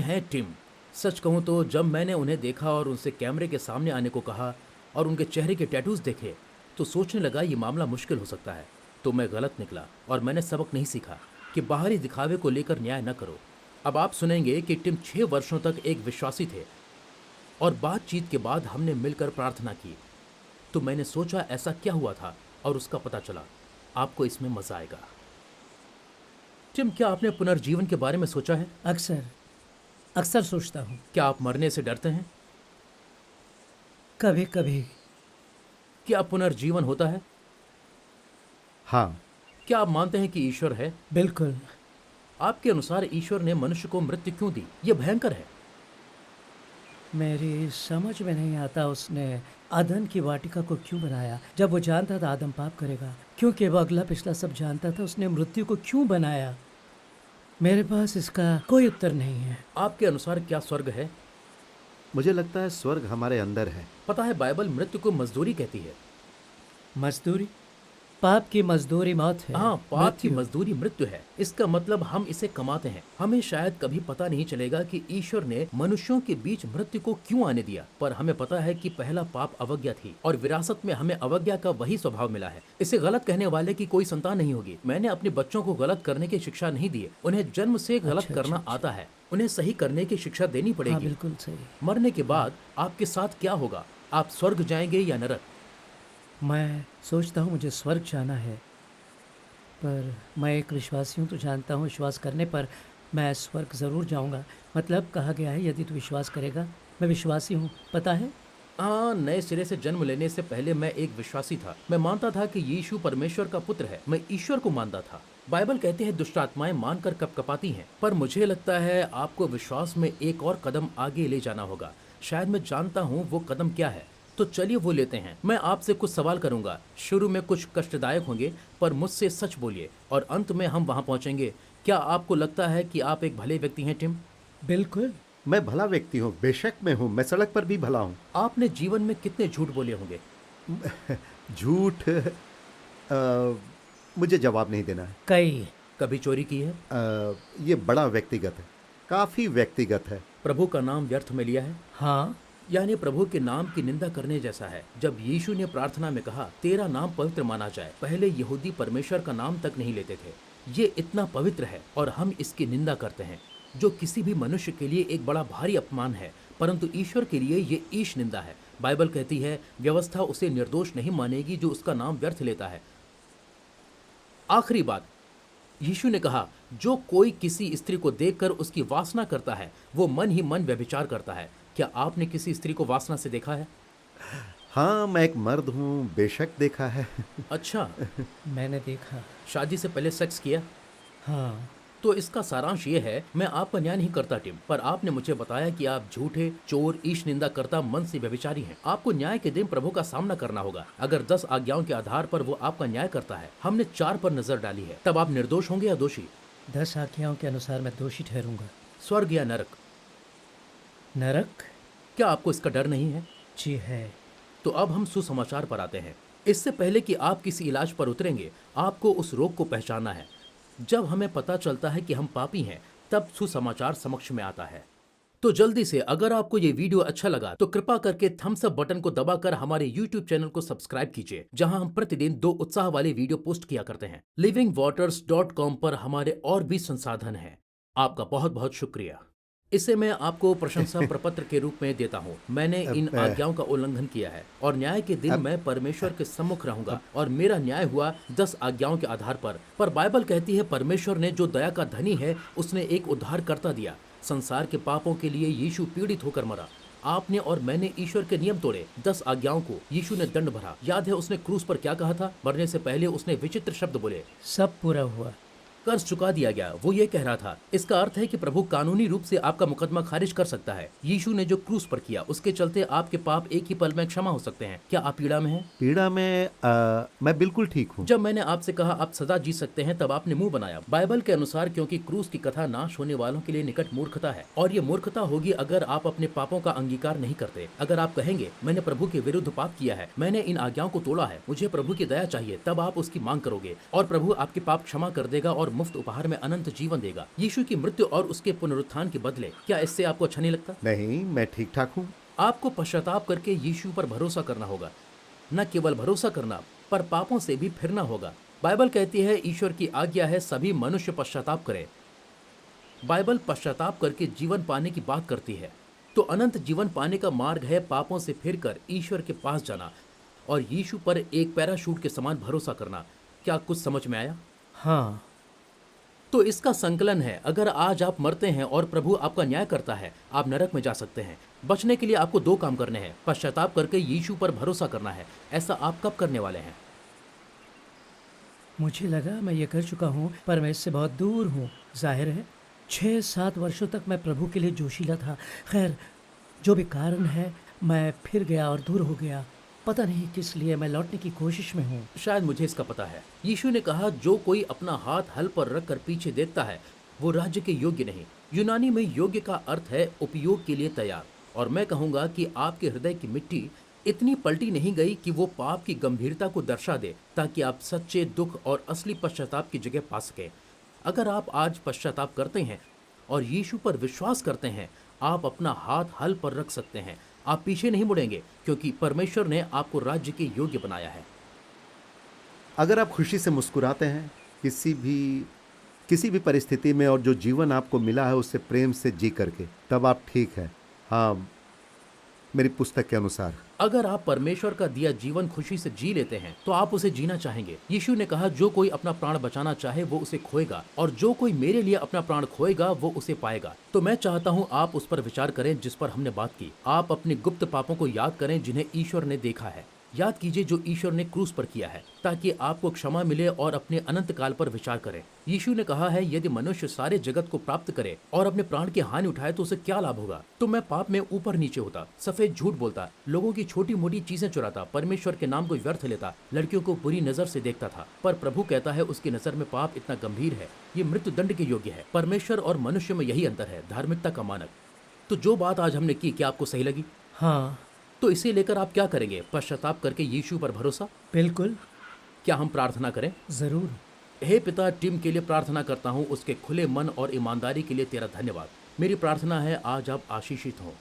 हैं टिम। सच कहूं तो जब मैंने उन्हें देखा और उनसे कैमरे के सामने आने को कहा और उनके चेहरे के टैटूज देखे तो सोचने लगा ये मामला मुश्किल हो सकता है। तो मैं गलत निकला और मैंने सबक नहीं सीखा कि बाहरी दिखावे को लेकर न्याय न करो। अब आप सुनेंगे कि टिम 6 वर्षों तक एक विश्वासी थे और बातचीत के बाद हमने मिलकर प्रार्थना की। तो मैंने सोचा ऐसा क्या हुआ था और उसका पता चला। आपको इसमें मजा आएगा। टिम, क्या आपने पुनर्जीवन के बारे में सोचा है? अक्सर अक्सर सोचता हूँ। क्या आप मरने से डरते हैं? कभी कभी। क्या पुनर्जीवन होता है? हाँ। क्या आप मानते हैं कि ईश्वर है? बिल्कुल। आपके अनुसार ईश्वर ने मनुष्य को मृत्यु क्यों दी? यह भयंकर है। मेरी समझ में नहीं आता उसने अदन की वाटिका को क्यों बनाया जब वो जानता था आदम पाप करेगा। क्योंकि वो अगला पिछला सब जानता था, उसने मृत्यु को क्यों बनाया? मेरे पास इसका कोई उत्तर नहीं है। आपके अनुसार क्या स्वर्ग है? मुझे लगता है स्वर्ग हमारे अंदर है। पता है, बाइबल मृत्यु को मजदूरी कहती है। मजदूरी? पाप की मजदूरी मौत है। हाँ, पाप की मृत्यु। मजदूरी मृत्यु है। इसका मतलब हम इसे कमाते हैं। हमें शायद कभी पता नहीं चलेगा कि ईश्वर ने मनुष्यों के बीच मृत्यु को क्यों आने दिया, पर हमें पता है कि पहला पाप अवज्ञा थी और विरासत में हमें अवज्ञा का वही स्वभाव मिला है। इसे गलत कहने वाले की कोई संतान नहीं होगी। मैंने अपने बच्चों को गलत करने की शिक्षा नहीं दी है। उन्हें जन्म से गलत अच्छा, करना अच्छा। आता है। उन्हें सही करने की शिक्षा देनी हाँ, पड़ेगी। बिल्कुल सही। मरने के बाद आपके साथ क्या होगा? आप स्वर्ग जाएंगे या नरक? मैं सोचता हूँ मुझे स्वर्ग जाना है, पर मैं एक विश्वासी हूँ तो जानता हूँ विश्वास करने पर मैं स्वर्ग ज़रूर जाऊँगा। मतलब कहा गया है यदि तू विश्वास करेगा। मैं विश्वासी हूँ, पता है। हाँ, नए सिरे से जन्म लेने से पहले मैं एक विश्वासी था। मैं मानता था कि यीशु परमेश्वर का पुत्र है। मैं ईश्वर को मानता था। बाइबल कहते हैं दुष्ट आत्माएं मानकर कपकपाती हैं, पर मुझे लगता है आपको विश्वास में एक और कदम आगे ले जाना होगा। शायद मैं जानता हूँ वो कदम क्या है। तो चलिए वो लेते हैं। मैं आपसे कुछ सवाल करूंगा। शुरू में कुछ कष्टदायक होंगे, पर मुझसे सच बोलिए और अंत में हम वहां पहुंचेंगे। क्या आपको लगता है कि आप एक भले व्यक्ति हैं टिम? बिल्कुल। मैं भला व्यक्ति हूँ, बेशक मैं हूँ। मैं सड़क पर भी भला हूँ। आपने जीवन में कितने झूठ बोले होंगे? झूठ मुझे जवाब नहीं देना है। कई। कभी चोरी की है? ये बड़ा व्यक्तिगत है, काफी व्यक्तिगत है। प्रभु का नाम व्यर्थ में लिया है? हाँ। यानी प्रभु के नाम की निंदा करने जैसा है। जब यीशु ने प्रार्थना में कहा तेरा नाम पवित्र माना जाए, पहले यहूदी परमेश्वर का नाम तक नहीं लेते थे। ये इतना पवित्र है और हम इसकी निंदा करते हैं, जो किसी भी मनुष्य के लिए एक बड़ा भारी अपमान है, परंतु ईश्वर के लिए ये ईश निंदा है। बाइबल कहती है व्यवस्था उसे निर्दोष नहीं मानेगी जो उसका नाम व्यर्थ लेता है। आखिरी बात, यीशु ने कहा जो कोई किसी स्त्री को देखकर उसकी वासना करता है वो मन ही मन व्यभिचार करता है। क्या आपने किसी स्त्री को वासना से देखा है? हाँ, मैं एक मर्द हूँ, बेशक देखा है। अच्छा, मैंने देखा। शादी से पहले सेक्स किया? हाँ। तो इसका सारांश ये है, मैं आपका न्याय नहीं करता टिम, पर आपने मुझे बताया कि आप झूठे, चोर, ईश निंदा करता, मन से व्यभिचारी हैं। आपको न्याय के दिन प्रभु का सामना करना होगा। अगर 10 आज्ञाओं के आधार पर वो आपका न्याय करता है, हमने 4 पर नजर डाली है, तब आप निर्दोष होंगे या दोषी? 10 आज्ञाओं के अनुसार मैं दोषी ठहरूंगा। स्वर्ग या नरक? नरक। क्या आपको इसका डर नहीं है? जी है। तो अब हम सुसमाचार पर आते हैं। इससे पहले कि आप किसी इलाज पर उतरेंगे, आपको उस रोग को पहचानना है। जब हमें पता चलता है कि हम पापी हैं, तब सुसमाचार समक्ष में आता है। तो जल्दी से, अगर आपको ये वीडियो अच्छा लगा तो कृपा करके थम्स अप बटन को दबाकर हमारे YouTube चैनल को सब्सक्राइब कीजिए, जहां हम प्रतिदिन 2 उत्साह वाले वीडियो पोस्ट किया करते हैं। livingwaters.com पर हमारे और भी संसाधन हैं। आपका बहुत बहुत शुक्रिया। इसे मैं आपको प्रशंसा प्रपत्र के रूप में देता हूँ। मैंने इन अब, आज्ञाओं का उल्लंघन किया है और न्याय के दिन मैं परमेश्वर के सम्मुख रहूंगा और मेरा न्याय हुआ 10 आज्ञाओं के आधार पर बाइबल कहती है परमेश्वर ने जो दया का धनी है उसने एक उद्धारकर्ता दिया। संसार के पापों के लिए यीशु पीड़ित होकर मरा। आपने और मैंने ईश्वर के नियम तोड़े। 10 आज्ञाओं को यीशु ने दंड भरा। याद है उसने क्रूस पर क्या कहा था? मरने से पहले उसने विचित्र शब्द बोले, सब पूरा हुआ। कर्ज चुका दिया गया। वो ये कह रहा था, इसका अर्थ है कि प्रभु कानूनी रूप से आपका मुकदमा खारिज कर सकता है। यीशु ने जो क्रूस पर किया उसके चलते आपके पाप एक ही पल में क्षमा हो सकते हैं। क्या आप पीड़ा में हैं? पीड़ा में मैं बिल्कुल ठीक हूँ। जब मैंने आपसे कहा आप सदा जी सकते हैं, तब आपने मुंह बनाया। बाइबल के अनुसार क्योंकि क्रूस की कथा नाश होने वालों के लिए निकट मूर्खता है, और ये मूर्खता होगी अगर आप अपने पापों का अंगीकार नहीं करते। अगर आप कहेंगे मैंने प्रभु के विरुद्ध पाप किया है, मैंने इन आज्ञाओं को तोड़ा है, मुझे प्रभु की दया चाहिए, तब आप उसकी मांग करोगे और प्रभु आपके पाप क्षमा कर देगा और मुफ्त उपहार में अनंत जीवन देगा। यीशु की मृत्यु और उसके पुनरुत्थान के बदले क्या इससे आपको अच्छा नहीं लगता? नहीं, मैं ठीक ठाक हूँ। आपको पश्चाताप करके यीशु पर भरोसा करना होगा। न केवल भरोसा करना, पर पापों से भी फिरना होगा। बाइबल कहती है, ईश्वर की आज्ञा है सभी मनुष्य पश्चाताप करें। बाइबल पश्चाताप करके जीवन पाने की बात करती है। तो अनंत जीवन पाने का मार्ग है पापों से फिरकर ईश्वर के पास जाना और यीशु पर एक पैराशूट के समान भरोसा करना। क्या कुछ समझ में आया? हाँ, तो इसका संकलन है, अगर आज आप मरते हैं और प्रभु आपका न्याय करता है, आप नरक में जा सकते हैं। बचने के लिए आपको 2 काम करने हैं। पश्चाताप करके यीशु पर भरोसा करना है। ऐसा आप कब करने वाले हैं? मुझे लगा मैं ये कर चुका हूँ, पर मैं इससे बहुत दूर हूँ। जाहिर है 6-7 वर्षों तक मैं प्रभु के लिए जोशीला था। खैर, जो भी कारण है, मैं फिर गया और दूर हो गया। पता नहीं किस लिए मैं लौटने की कोशिश में हूँ। शायद मुझे इसका पता है। यीशु ने कहा, जो कोई अपना हाथ हल पर रखकर पीछे देखता है वो राज्य के योग्य नहीं। यूनानी में योग्य का अर्थ है उपयोग के लिए तैयार। और मैं कहूंगा कि आपके हृदय की मिट्टी इतनी पलटी नहीं गई कि वो पाप की गंभीरता को दर्शा दे, ताकि आप सच्चे दुख और असली पश्चाताप की जगह पा सके। अगर आप आज पश्चाताप करते हैं और यीशु पर विश्वास करते हैं, आप अपना हाथ हल पर रख सकते हैं। आप पीछे नहीं मुड़ेंगे, क्योंकि परमेश्वर ने आपको राज्य के योग्य बनाया है। अगर आप खुशी से मुस्कुराते हैं किसी भी परिस्थिति में, और जो जीवन आपको मिला है उससे प्रेम से जी करके, तब आप ठीक हैं। हाँ, मेरी पुस्तक के अनुसार। अगर आप परमेश्वर का दिया जीवन खुशी से जी लेते हैं तो आप उसे जीना चाहेंगे। यीशु ने कहा, जो कोई अपना प्राण बचाना चाहे वो उसे खोएगा, और जो कोई मेरे लिए अपना प्राण खोएगा वो उसे पाएगा। तो मैं चाहता हूँ आप उस पर विचार करें जिस पर हमने बात की। आप अपने गुप्त पापों को याद करें जिन्हें ईश्वर ने देखा है। याद कीजिए जो ईश्वर ने क्रूस पर किया है, ताकि आपको क्षमा मिले, और अपने अनंत काल पर विचार करें। यीशु ने कहा है, यदि मनुष्य सारे जगत को प्राप्त करे और अपने प्राण की हानि उठाए तो उसे क्या लाभ होगा? तो मैं पाप में ऊपर नीचे होता, सफेद झूठ बोलता, लोगों की छोटी मोटी चीजें चुराता, परमेश्वर के नाम को व्यर्थ लेता, लड़कियों को बुरी नजर से देखता था। पर प्रभु कहता है, उसकी नजर में पाप इतना गंभीर है, ये मृत्यु दंड के योग्य है। परमेश्वर और मनुष्य में यही अंतर है, धार्मिकता का मानक। तो जो बात आज हमने की, क्या आपको सही लगी? हाँ, तो इसे लेकर आप क्या करेंगे? पश्चाताप करके यीशु पर भरोसा। बिल्कुल, क्या हम प्रार्थना करें? ज़रूर। हे पिता, टिम के लिए प्रार्थना करता हूँ, उसके खुले मन और ईमानदारी के लिए तेरा धन्यवाद। मेरी प्रार्थना है आज आप आशीषित हों।